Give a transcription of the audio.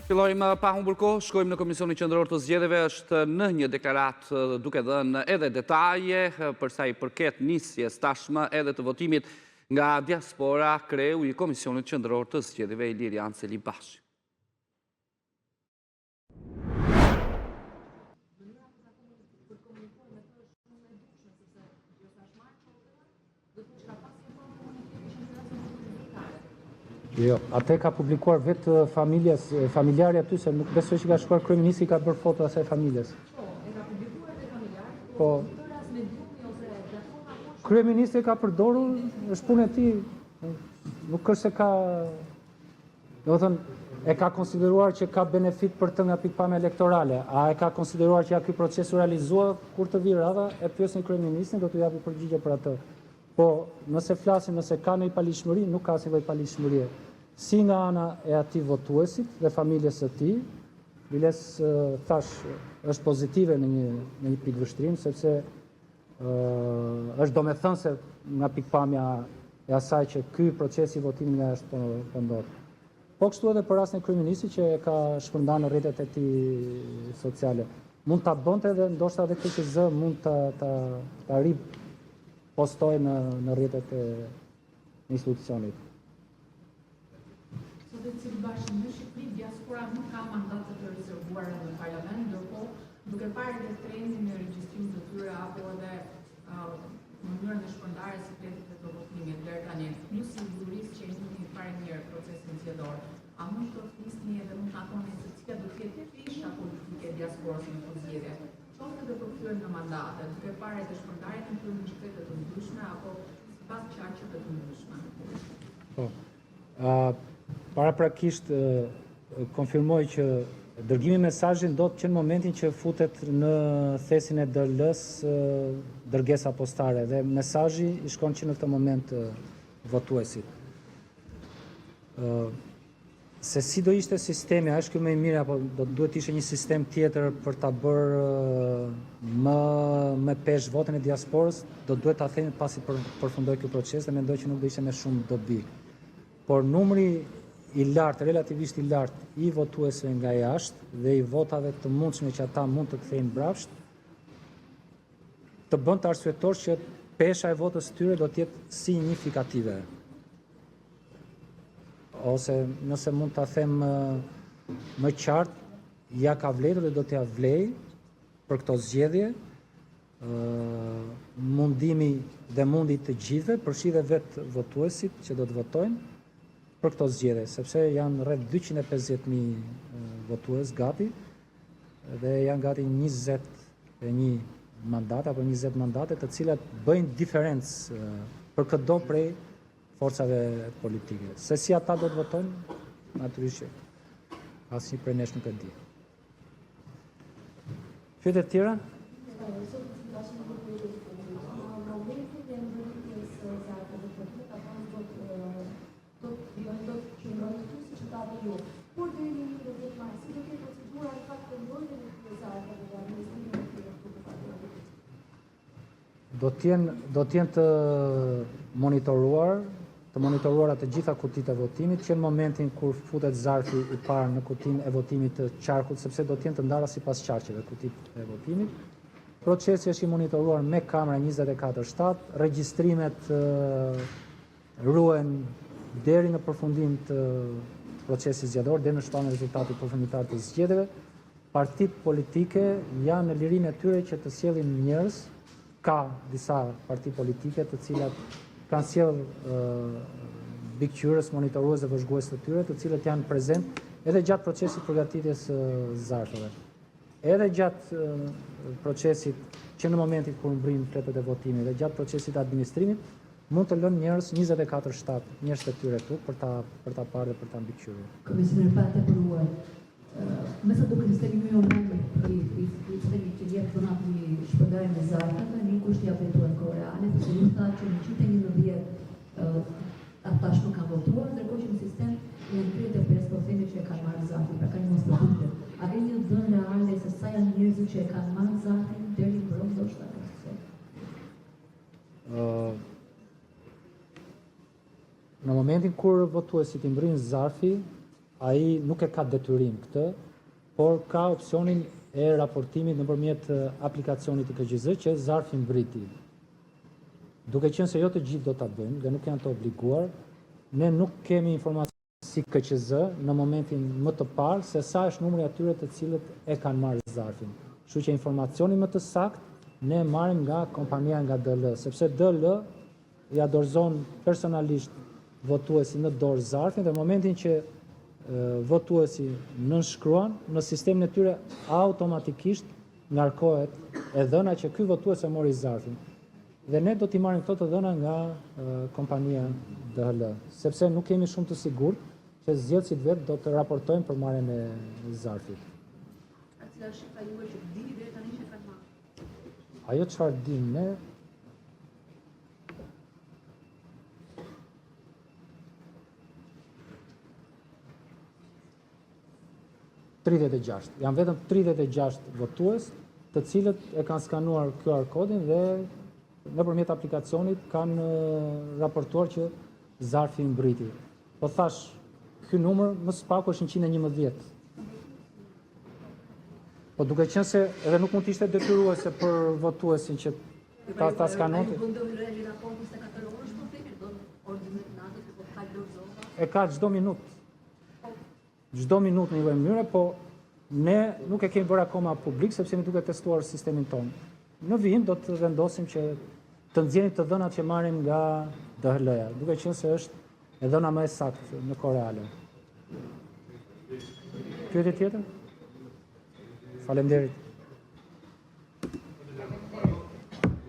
Fillojmë pa humbur kohë, shkojmë në Komisionin Qendror të Zgjedhjeve, është në një deklaratë duke dhënë edhe detaje për sa i përket nisjes tashmë edhe të votimit nga diaspora, kreu i Komisionit Qendror të Zgjedhjeve Ilirian Celibashi. Jo, atë ka publikuar vetë familjarja aty, se nuk besoj që ka shkuar kryeministri ka bërë foto asaj familjes. E ka publikuar dhe familjar, Po, kryeministri ka përdorur, është punë e tij, nuk është se ka, e ka konsideruar që ka benefit për të nga pikpamja elektorale, a e ka konsideruar që ky proces u realizua kur të vi radha, e pyesin kryeministrin, do t'u japi përgjigje për atë. Po, nëse flasim, nëse ka ndonjë palishmëri, nuk ka asnjë palishmëri. Si nga ana e atij votuesit dhe familjes së tij, biles thash është pozitive në një pikë vështrim, sepse është domethënëse nga pikpamja e asaj që ky proces i votimit nga është po ndodh. Po kështu edhe për rastin e kryeministit që e ka shpërndarë në rrjetet e tij sociale. Mund ta bënte edhe ndoshta edhe KQZ mund ta ripostoj në rrjetet e institucionit. Zotë Celibashi, në Shqipëri diaspora nuk ka mandate të rezervuara në parlament, ndërkohë duke parë edhe trendin e regjistrimit të tyre apo edhe mënyrën e shpërndarjes së sekretit të votimit deri tani, ju si jurist që jeni parë mirë procesin zgjedhor, a mund të flisni edhe mund ta thoni se cila do të jetë fisha politike e diasporës në këtë zgjedhje? Qoftë edhe përkthyer në mandate, duke parë edhe shpërndarjen e tyre në qytete të ndryshme apo sipas çarçeve të ndryshme? Po. Paraprakisht konfirmoj që dërgimi i mesazhit do të që në momentin që futet në thesin e DL-s dërgesa postare dhe mesazhi i shkon që në këtë moment votuesit. Se si do ishte sistemi, a është kjo më i mirë apo do duhet ishte një sistem tjetër për ta bërë më pesh votën e diasporës, do duhet ta themi pasi përfundoj ky proces dhe mendoj që nuk do ishte me shumë dobi. Por numri i lartë, relativisht i lartë, i votuesve nga jashtë dhe i votave të mundshme që ata mund të kthejnë brapsht, të bën të arsyetor që pesha e votës tyre do të jetë signifikative. Ose nëse mund ta them më qartë, ja ka vlerë dhe do t'ja vlej për këto zgjedhje mundimi dhe mundi të gjithëve, përfshi dhe vetë votuesit që do të votojnë për këto zgjedhje, sepse janë rreth 250.000 votues gati dhe janë gati 21 mandate apo 20 mandate të cilat bëjnë diferencë për çdo prej forcave politike. Se si ata do të votojnë, natyrisht asnjë prej nesh nuk e di. Pyetje të tjera? Por deri në 10 mars, si do të jetë procedura e fakt të mbrojtjes së zarfave dhe administrimit të tyre? Do të jenë të monitoruara të gjitha kutitë e votimit, që në momentin kur futet zarfi i parë në kutinë e votimit të qarkut, sepse do të jenë të ndara sipas qarqeve kutitë e votimit. Procesi është i monitoruar me kamera 24/7, regjistrimet ruhen deri në përfundim të procesit zgjedhor, deri në shpalljen e rezultatit përfunditar të zgjedhjeve. Partitë politike janë në lirinë e tyre që të sjellin njerëz. Ka disa parti politike të cilat kanë sjell bikqyrës, monitorues dhe vëzhgues të tyre, të cilët janë prezent edhe gjatë procesit përgatitjes së zarfeve. Edhe gjatë procesit që në momentin kur mbrin fletët e votimit dhe gjatë procesit administrimit, mund të lënë njerëz 24/7 njerëz të tyre këtu për ta parë dhe për ta mbikëqyrur. Komisioner Pate përuar, mësa duke sistemi më i sistemi që jep dhënat një shpërndarje me zarfeve, një kusht i apetuar kohë reale, sepse ju tha që në 111 ata nuk kanë votuar, ndërkohë që në sistem janë 35% që e kanë marrë zarfin, pra ka një mosbëditje. A ke një dhënë reale se sa janë njerëzit që e kanë marrë zarfin deri në brëm ndoshta? Në momentin kur votuesit i mbrin zarfi, ai nuk e ka detyrim këtë, por ka opsionin e raportimit nëpërmjet aplikacionit të KQZ që zarfi mbriti. Duke qenë se jo të gjithë do ta bëjnë dhe nuk janë të obliguar, ne nuk kemi informacion si KQZ në momentin më të parë se sa është numri atyre të cilët e kanë marrë zarfin. Kështu që informacioni më të saktë ne marrim nga kompania nga DL, sepse DL ja dorëzon personalisht votuesi në dorë zarfin dhe në momentin që votuesi nënshkruan, në sistemin e tyre automatikisht ngarkohet e dhëna që ky votues e mori zarfin. Dhe ne do t'i marrim këto të dhëna nga kompania DL, sepse nuk kemi shumë të sigurt që zgjedhësit vetë do të raportojnë për marrjen e zarfit. A cila është shifra juaj që dini deri tani që kanë marrë? Ajo çfarë dim ne, janë vetëm 36 votues, të cilët e kanë skanuar QR kodin dhe nëpërmjet aplikacionit kanë raportuar që zarfi mbriti. Po thash, ky numër më së paku është 111. Po duke qenë se edhe nuk mund të ishte detyruese për votuesin që ta skanonte. Ai do të rregjë raport 24 orësh po themi do ordinet natës po ka dorëzova. E ka çdo minutë. Çdo minutë në një mënyrë, po ne nuk e kemi bërë akoma publik sepse ne duke testuar sistemin tonë. Në vijim do të vendosim që të nxjerrim të dhënat që marrim nga DHL-ja, duke qenë se është e dhëna më e saktë në kohë reale. Pyetje tjetër? Faleminderit.